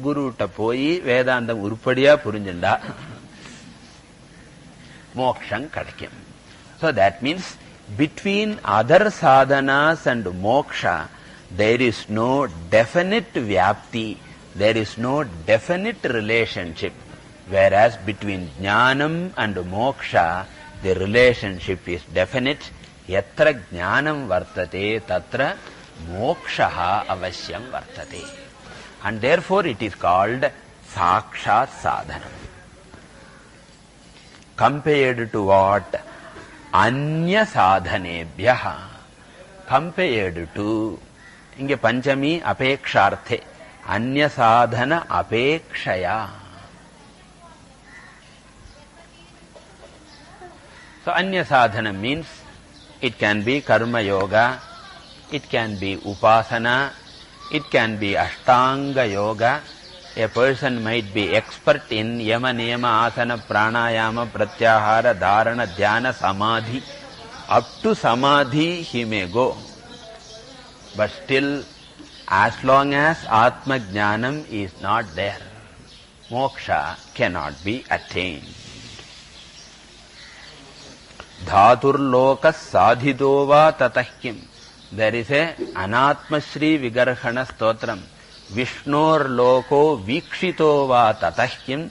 குருட்ட போய் வேதாந்தம் உருப்படியா புரிஞ்சுண்டா மோக்ஷம் கிடைக்கும். So that means between other sadhanas and moksha there is no definite vyapti, there is no definite relationship, whereas between jnanam and moksha the relationship is definite. Yatra jnanam vartate tatra mokshaha avasyam vartate, and therefore it is called sakshat sadhanam. Compared to what? Anya sadhanebhyaha. Compared to, inge panchami apeksharthe, anya sadhana apekshaya. So anya sadhana means it can be karma yoga, it can be upasana, it can be ashtanga yoga. A person might be expert in yama niyama asana pranayama pratyahara dharana dhyana samadhi. Up to samadhi he may go, but still as long as atma jnanam is not there, moksha cannot be attained. Dhatur lokas sadhito va tatahkim. There is a anatmashri vigarhana stotram. Vishnor loko vikshito va tatahkim,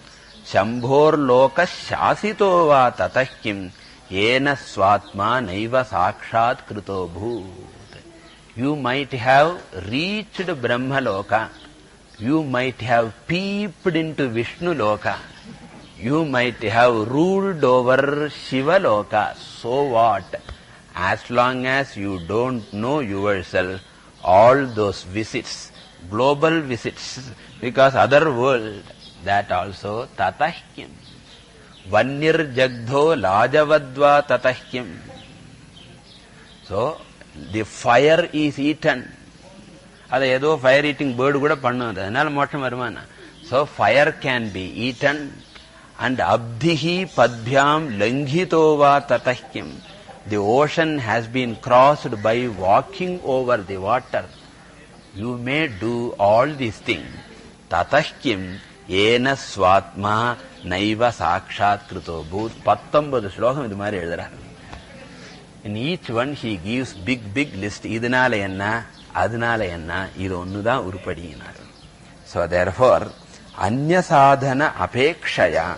shambhor lokas shasito va tatahkim, yena swatma naiva sakshat krito bhut. You might have reached Brahma loka, you might have peeped into Vishnu loka, you might have ruled over Shiva loka. So what? As long as you don't know yourself, all those visits, global visits, because other world, that also tatahkim. Vanyir jagdho lajavadva tatahkim. So the fire is eaten. Adu edo fire eating bird kuda pannudhu, adanaala moksam varumana. So fire can be eaten, and abdhihi padbhyam langhito va tatahkim. The ocean has been crossed by walking over the water. You may do all these things. Tatahkim yena swatma naiva sakshat krito bhut. 19 ஸ்லோகம் இது மாதிரி எழுதுறார். In each one he gives big list. இதனால என்ன, அதனால என்ன, இது ஒண்ணுதான் உருப்படியினார். So therefore anya sadhana apekshaya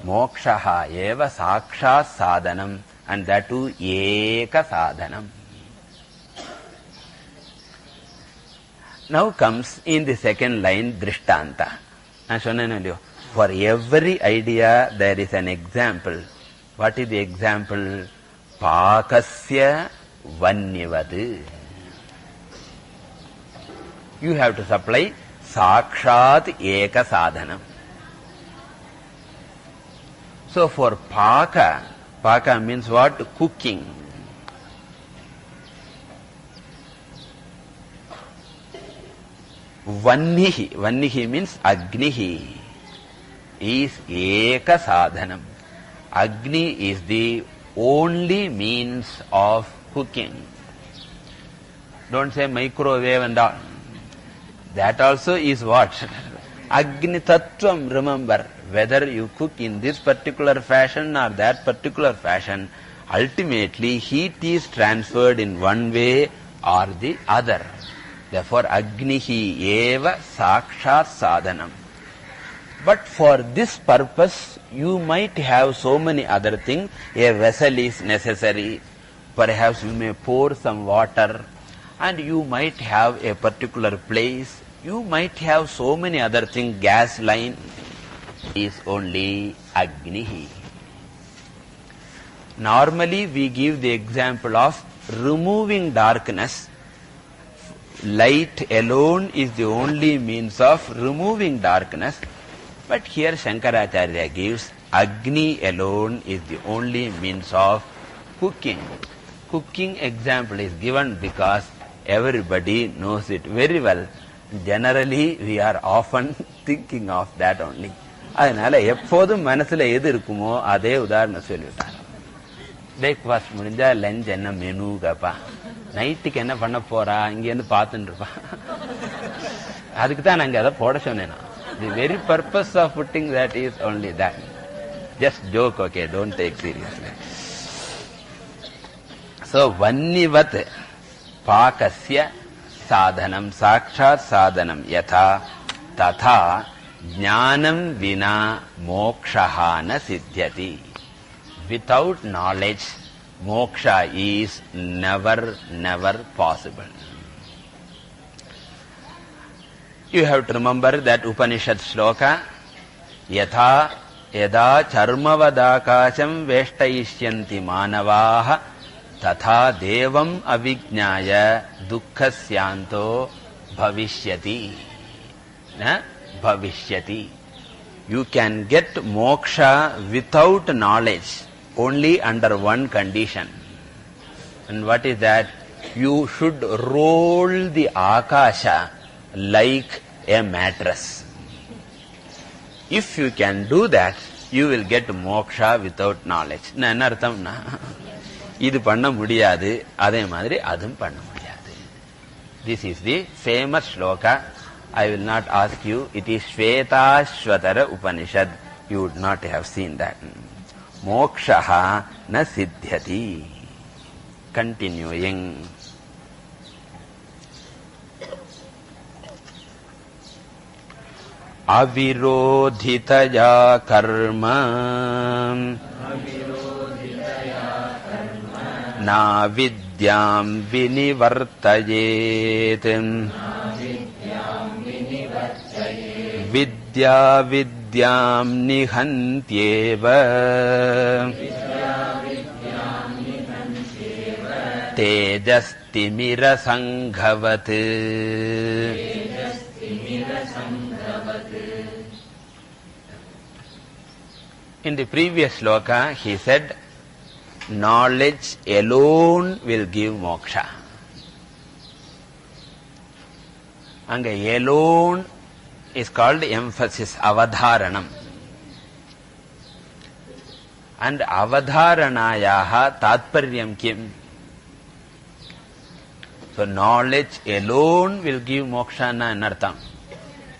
mokshaha eva sakshat sadhanam, and that too eka sadhanam. Now comes in the second line drishtanta. நான் சொன்னேன் இல்லையோ, for every idea there is an example. What is the example? Pakasya vanyavadu. You have to supply sakshat eka sadhanam. So for paka means what? Cooking. Vannihi means agnihi is eka sadhanam. Agni is the only means of cooking. Don't say microwave and all. That also is what? Agni tattvam. Remember, whether you cook in this particular fashion or that particular fashion, ultimately heat is transferred in one way or the other. Therefore agnihi eva sakshat sadhanam. But for this purpose you might have so many other things. A vessel is necessary. Perhaps you may pour some water, and you might have a particular place. You might have so many other things. Gas line is only agnihi. Normally we give the example of removing darkness. Light alone is the only means of removing darkness. But here Shankaracharya gives Agni alone is the only means of cooking. Cooking example is given because everybody knows it very well. Generally we are often thinking of that only. அதனால எப்போதும் மனசுல எது இருக்குமோ அதே உதாரணம் சொல்லிவிட்டார். Breakfast முடிஞ்சா lunch என்ன மெனு கேப்பா, நைட்டுக்கு என்ன பண்ண போறா, இங்க இருந்து பார்த்துட்டு இருப்பா. அதுக்கு தான் நாங்க அதை போட சொன்னேன். The very purpose of putting that is only that. Just joke, okay, don't take seriously. So vannivat pakasya sadhanam sakshat sadhanam yatha tatha jnanam vina moksha na siddhyati. Without knowledge, moksha is never possible. You have to remember that Upanishad shloka, yatha yada charmavadakasham veshtayishyanti manavaha tatha devam avijnaya dukkhasyanto bhavishyati. Bhavishyati. You can get moksha without knowledge only under one condition. And what is that? You should roll the akasha like a mattress. If you can do that, you will get moksha without knowledge. என்ன அர்த்தம்னா, இது பண்ண முடியாது, அதே மாதிரி அதுவும் பண்ண முடியாது. This is the famous shloka. I will not ask you. It is Shvetashvatara Upanishad. You would not have seen that. Mokshaha na siddhyati. Continuing. Avirodhitaya karma na vidyam vinivartayet. Vidya vidyam nihantyeva tejastimira sanghavat. In the previous shloka, he said, knowledge alone will give moksha. And alone is called emphasis, avadharanam. And avadharanayaha tatparyam kim. So knowledge alone will give moksha na anartham.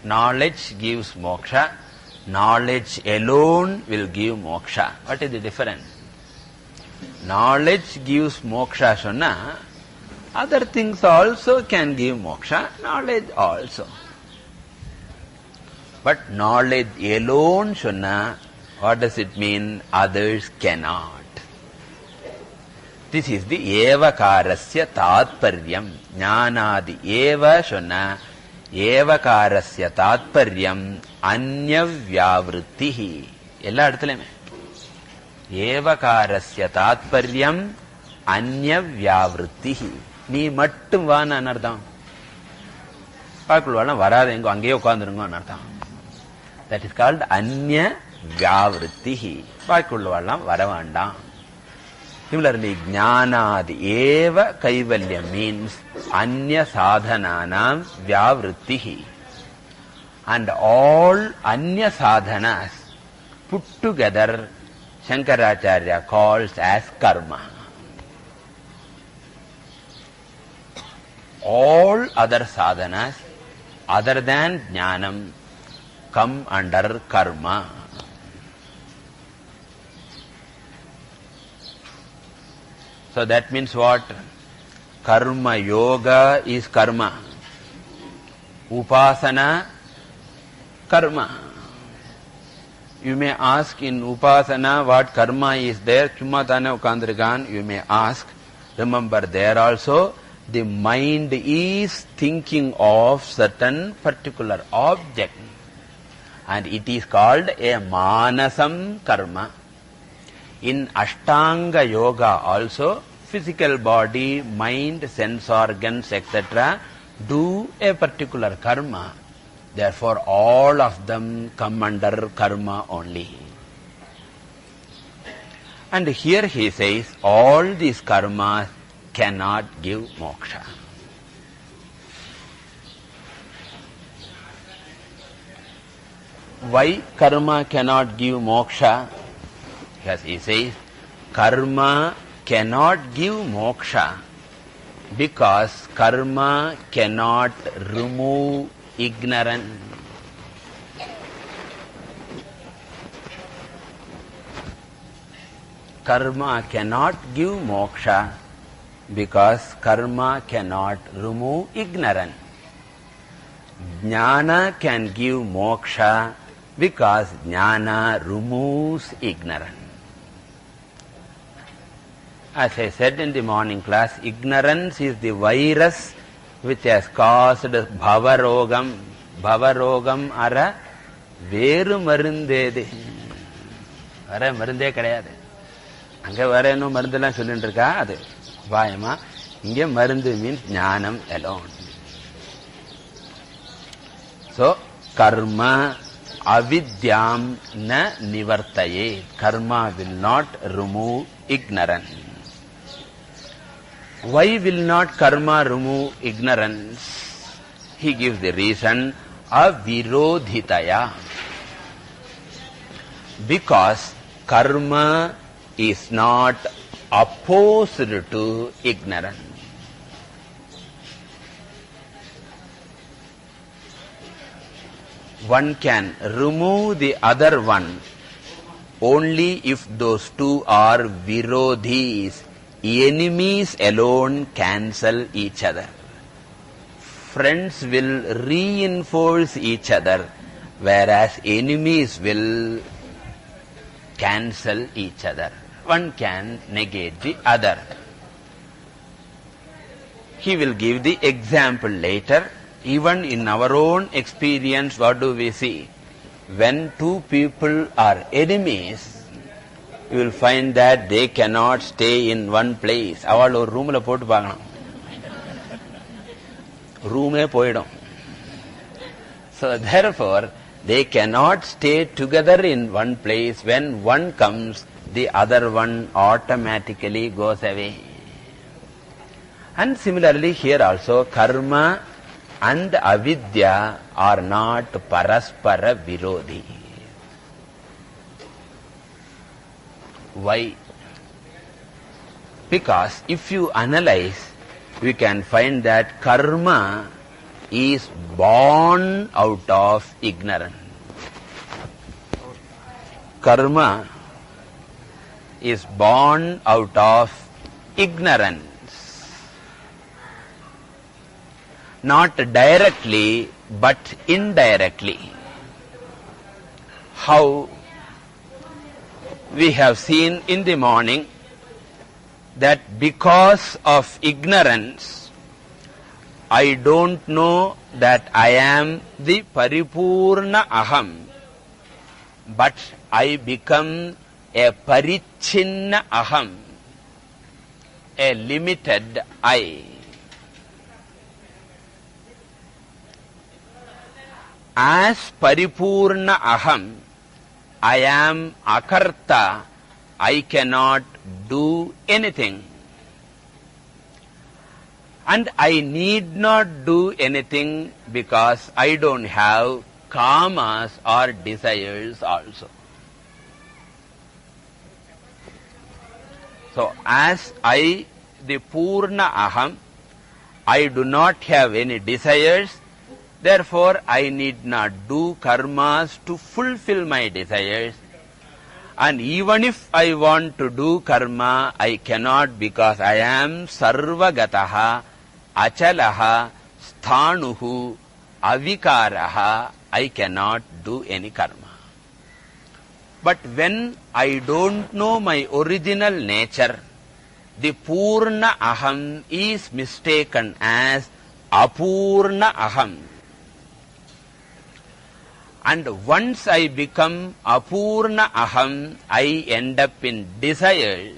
Knowledge gives moksha. Knowledge alone will give moksha. What is the difference? Knowledge gives moksha sonna, other things also can give moksha, knowledge also. But knowledge alone sonna, what does it mean? Others cannot. This is the evakarasya tatparyam. Jnanadi eva sonna, evakarasya tatparyam अन्यव्यावृत्तिहि. எல்லா இடத்துலயுமே ஏவகாரஸ்ய தாத்பர்யம் அந்யவ்யாவృత్తిஹி. நீ மட்டும் வான்னு அர்த்தம். பாக்குள்ள வராது, எங்க அங்கேயே உட்கார்ந்துருங்கன்னு அர்த்தம். தட் இஸ் கால்ட் அந்யவ்யாவృత్తిஹி. பாக்குள்ள வர வேண்டாம். Similarly, jnanadi eva kaivalyam means anya sadhananam vyavrittihi. And all anya sadhanas put together, Shankaracharya calls as karma. All other sadhanas other than jnanam come under karma. So that means what? Karma yoga is karma. Upasana karma. You may ask in upasana what karma is there. Chumma thane ukandirgan. You may ask. Remember, there also the mind is thinking of certain particular object, and it is called a manasam karma. In Ashtanga yoga also, physical body, mind, sense organs, etc. do a particular karma. Therefore, all of them come under karma only. And here he says, all these karmas cannot give moksha. Why karma cannot give moksha? Because he says, karma cannot give moksha because karma cannot remove ignorant. Karma cannot give moksha because karma cannot remove ignorance. Jnana can give moksha because jnana removes ignorance. As I said in the morning class, ignorance is the virus which has caused bhavarogam. Bhavarogam ara veru marundede. Ara marunde kadayadu. Anga vera enno marundella sollindirukka adu vayama. Inge marundu means jnanam alone. So karma avidyam na nivartaye. Karma will not remove ignorance. Why will not karma remove ignorance? He gives the reason, avirodhitaya. Because karma is not opposed to ignorance. One can remove the other one only if those two are virodhis. Enemies alone cancel each other. Friends will reinforce each other, whereas enemies will cancel each other. One can negate the other. He will give the example later. Even in our own experience, what do we see? When two people are enemies, you will find that they cannot stay in one place. Aval or room la potu paakalam. Room e poidum. So therefore, they cannot stay together in one place. When one comes, the other one automatically goes away. And similarly here also, karma and avidya are not paraspara virodhi. Why? Because if you analyze, we can find that karma is born out of ignorance. Karma is born out of ignorance. Not directly, but indirectly. How? We have seen in the morning that because of ignorance, I don't know that I am the Paripurna Aham, but I become a Parichinna Aham, a limited I. As Paripurna Aham, I am akarta, I cannot do anything. And I need not do anything because I don't have kamas or desires also. So as I, the Purna Aham, I do not have any desires. Therefore, I need not do karmas to fulfill my desires. And even if I want to do karma, I cannot because I am sarvagataha, achalaha, sthanuhu, avikaraha. I cannot do any karma. But when I don't know my original nature, the Purna Aham is mistaken as Apurna Aham. And once I become Apurna Aham, I end up in desires.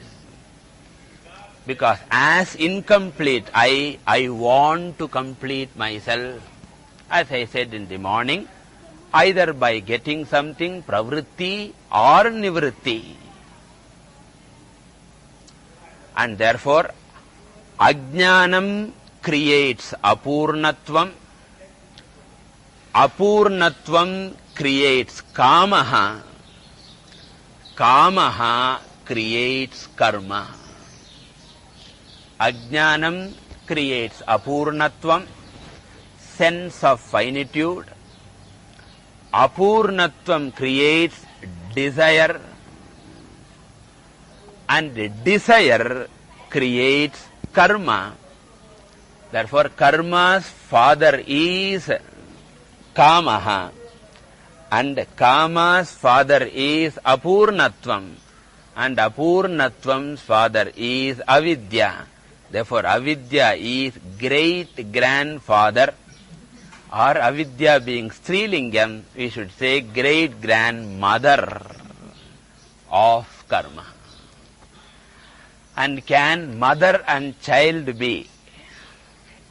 Because as incomplete I want to complete myself. As I said in the morning, either by getting something, pravritti or nivritti. And therefore, ajnanam creates apurnatvam. Apurnatvam creates kamaha. Kamaha creates karma. Ajnanam creates apurnatvam. sense of finitude. Apurnatvam creates desire, and desire creates karma. Therefore, karma's father is kamaha, and kama's father is apurnatvam, and apurnatvam's father is avidya. Therefore, avidya is great grandfather, or avidya being strilingam, we should say great grandmother of karma. And can mother and child be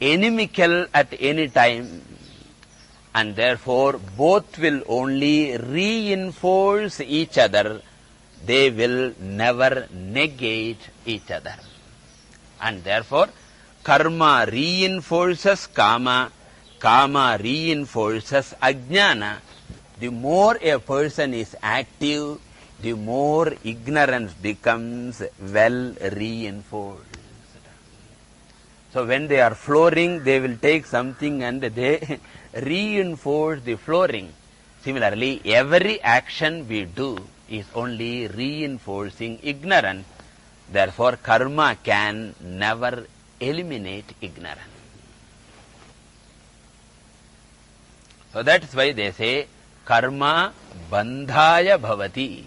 inimical at any time? And therefore, both will only reinforce each other. They will never negate each other. And therefore, karma reinforces kama, kama reinforces ajnana. The more a person is active, the more ignorance becomes well reinforced. So when they are flooring, they will take something and they reinforce the flooring. Similarly, every action we do is only reinforcing ignorance. Therefore, karma can never eliminate ignorance. So that's why they say karma bandhaya bhavati.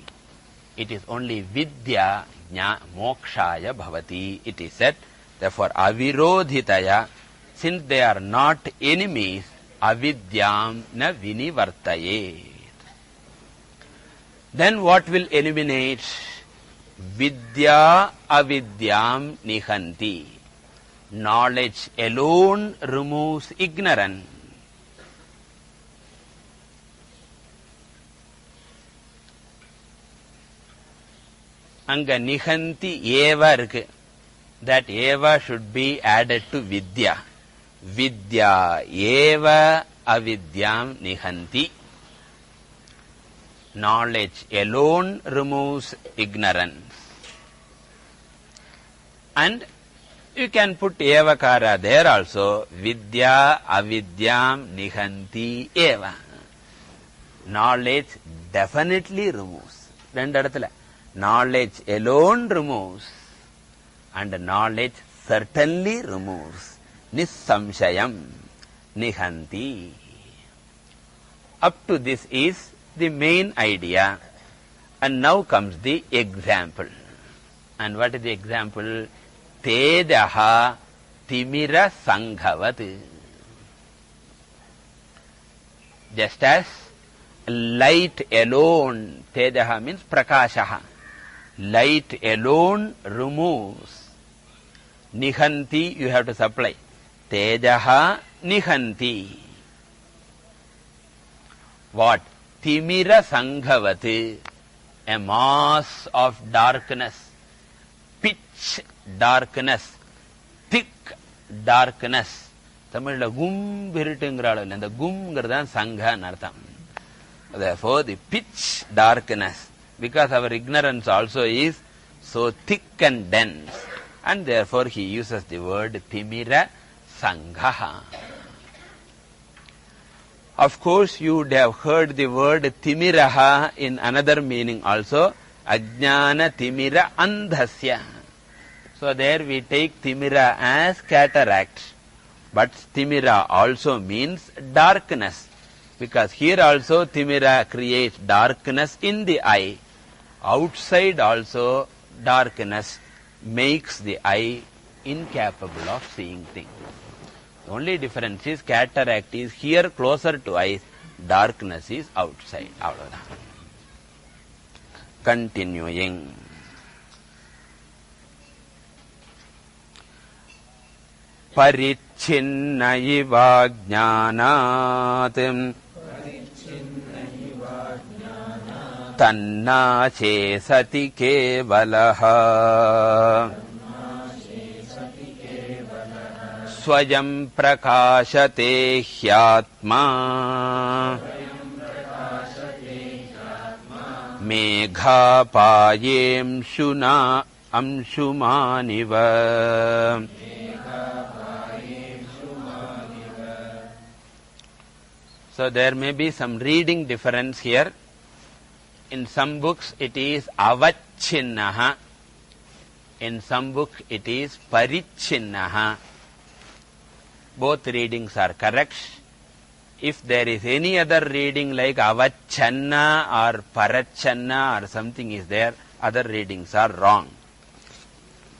It is only vidya mokshaya bhavati. It is said. Therefore, avirodhitaya, since they are not enemies, avidyam na vinivartayet. Then what will eliminate? Vidya avidyam nihanti. Knowledge alone removes ignorance. Anga nihanti eva irukku. That eva should be added to vidya. Vidya eva avidyam nihanti. Knowledge alone removes ignorance. And you can put evakara there also. Vidya avidyam nihanti eva. Knowledge definitely removes. Knowledge alone removes, and knowledge certainly removes. Nissamshayam nihanti. Up to this is the main idea. And now comes the example. And what is the example? Tejaha timira sanghavat. Just as light alone, tejaha means prakashaha. Light alone removes. Nihanti, you have to supply. Tejaha nihanti. What? Timira sanghavati, a mass of darkness, pitch darkness, thick darkness. Tamil gum virutungral, and the gum gardan sangha nartham. Therefore, the pitch darkness, because our ignorance also is so thick and dense, and therefore he uses the word timira sangha. Of course, you would have heard the word timiraha in another meaning also, ajnana timira andhasya. So there we take timira as cataract, but timira also means darkness, because here also timira creates darkness in the eye. Outside also darkness makes the eye incapable of seeing things. The only difference is cataract is here closer to eyes, darkness is outside. Continuing. Parichinna iva jnanat tanna chesati kevalaha swayam prakashate hyatma megha payem shuna amshumaniva. So there may be some reading difference here. In some books it is avachinnaha. In some book it is parichinnaha. Both readings are correct. If there is any other reading like avachanna or parachanna or something is there, other readings are wrong.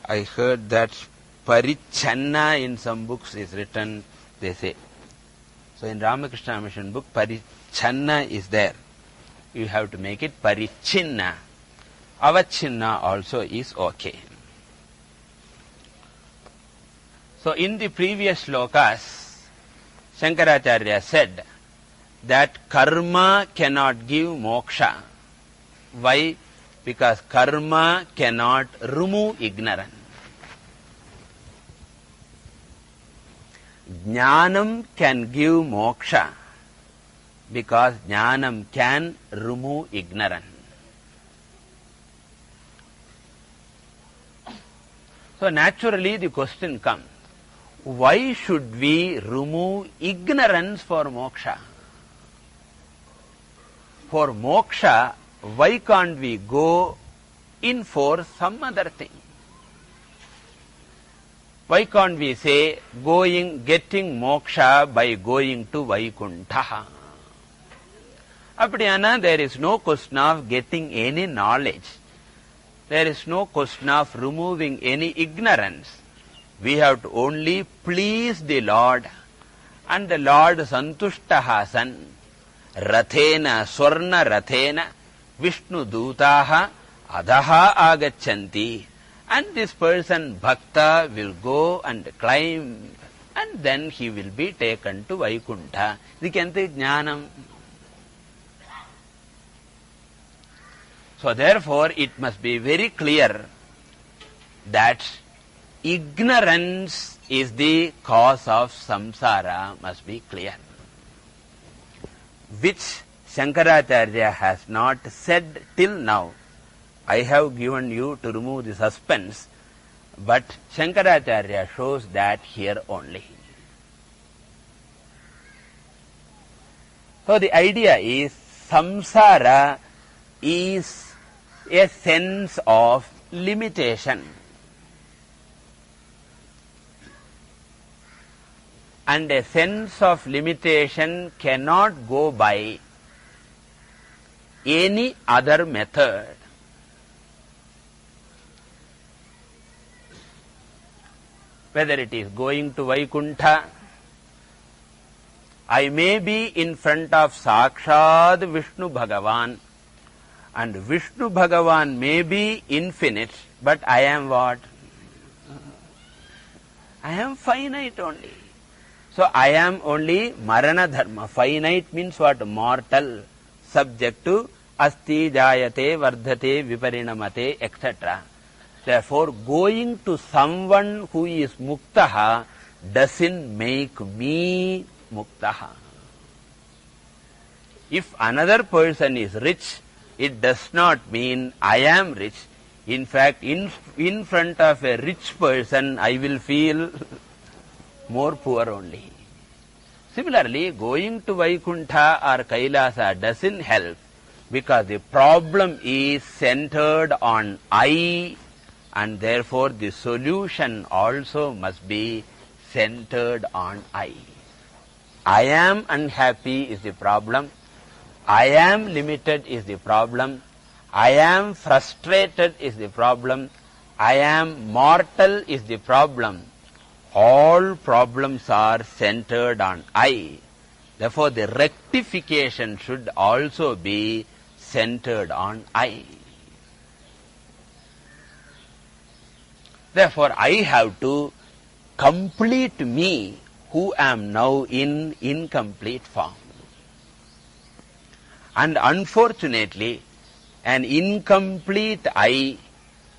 I heard that parichanna in some books is written, they say. So in Ramakrishna Mission book, parichanna is there. You have to make it parichinna. Avachinna also is okay. So in the previous shlokas, Shankaracharya said that karma cannot give moksha. Why? Because karma cannot remove ignorance. Jnanam can give moksha because jnanam can remove ignorance. So naturally the question comes, why should we remove ignorance for moksha? For moksha, why can't we go in for some other thing? Why can't we say getting moksha by going to Vaikuntha? Appadiyana, there is no question of getting any knowledge. There is no question of removing any ignorance. We have to only please the Lord, and the Lord santushtaha san, rathena swarna rathena Vishnu dutaha adaha agachanti, and this person bhakta will go and climb, and then he will be taken to Vaikuntha. Idikante jnanam. So therefore it must be very clear that ignorance is the cause of samsara, must be clear. Which Shankaracharya has not said till now. I have given you to remove the suspense, but Shankaracharya shows that here only. So the idea is samsara is a sense of limitation. And a sense of limitation cannot go by any other method. Whether it is going to Vaikuntha, I may be in front of Sakshad Vishnu Bhagavan, and Vishnu Bhagavan may be infinite, but I am what? I am finite only. So I am only marana dharma. Finite means what? Mortal, subject to asti, jayate, vardhate, viparinamate, etc. Therefore, going to someone who is muktaha doesn't make me muktaha. If another person is rich, it does not mean I am rich. In fact, in front of a rich person, I will feel more poor only. Similarly, going to Vaikuntha or Kailasa doesn't help, because the problem is centered on I, and therefore the solution also must be centered on I. I am unhappy is the problem. I am limited is the problem. I am frustrated is the problem. I am mortal is the problem. All problems are centered on I. Therefore, the rectification should also be centered on I. Therefore, I have to complete me, who am now in incomplete form. And unfortunately, an incomplete I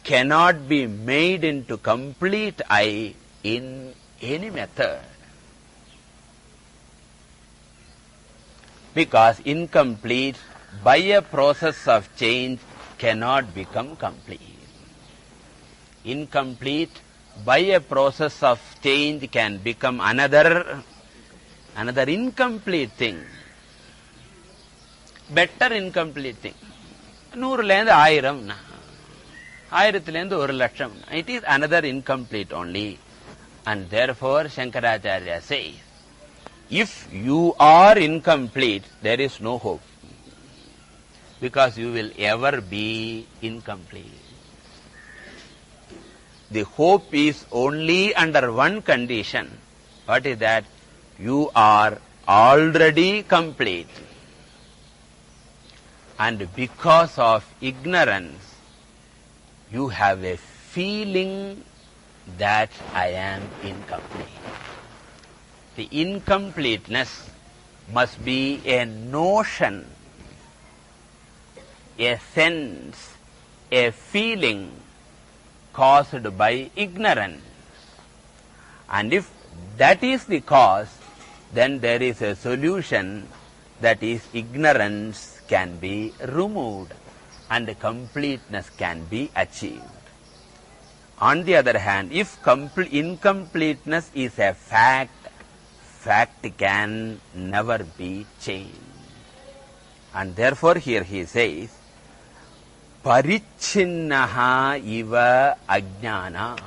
cannot be made into complete I in any method. Because incomplete by a process of change cannot become complete. Incomplete by a process of change can become another incomplete thing. better incomplete thing. 100லேந்து 1000, 1000லேந்து 1,00,000. It is another incomplete only. And therefore Shankaracharya says, if you are incomplete, there is no hope. Because you will ever be incomplete. The hope is only under one condition. What is that? You are already complete. And because of ignorance, you have a feeling that I am incomplete. The incompleteness must be a notion, a sense, a feeling caused by ignorance. And if that is the cause, then there is a solution, that is ignorance can be removed and completeness can be achieved. On the other hand, if incompleteness is a fact, fact can never be changed. And therefore here he says, parichinnaha iva ajnana.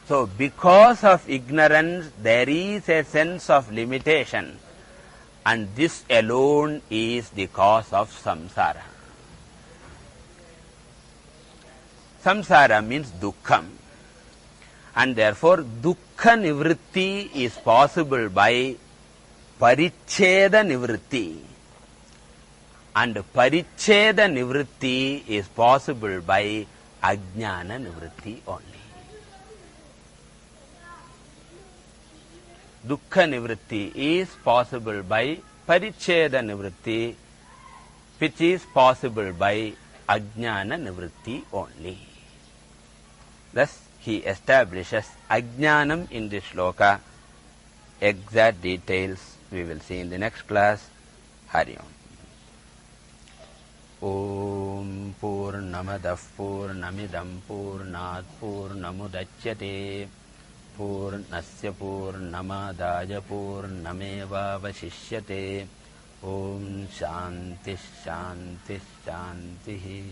So because of ignorance there is a sense of limitation, and this alone is the cause of samsara. Samsara means dukkham, and therefore dukkha nivritti is possible by paricheda nivritti, and paricheda nivritti is possible by ajnana nivritti only. Dukkha nivritti is possible by paricheda nivritti, which is possible by ajnana nivritti only. Thus he establishes ajnanam in this shloka. Exact details we will see in the next class. Hari Om. Om Purnamadah Purnamidam Purnat Purnamudachyate Purnasya Purnamadaya Purnamevavashishyate. Om Shanti Shanti Shanti.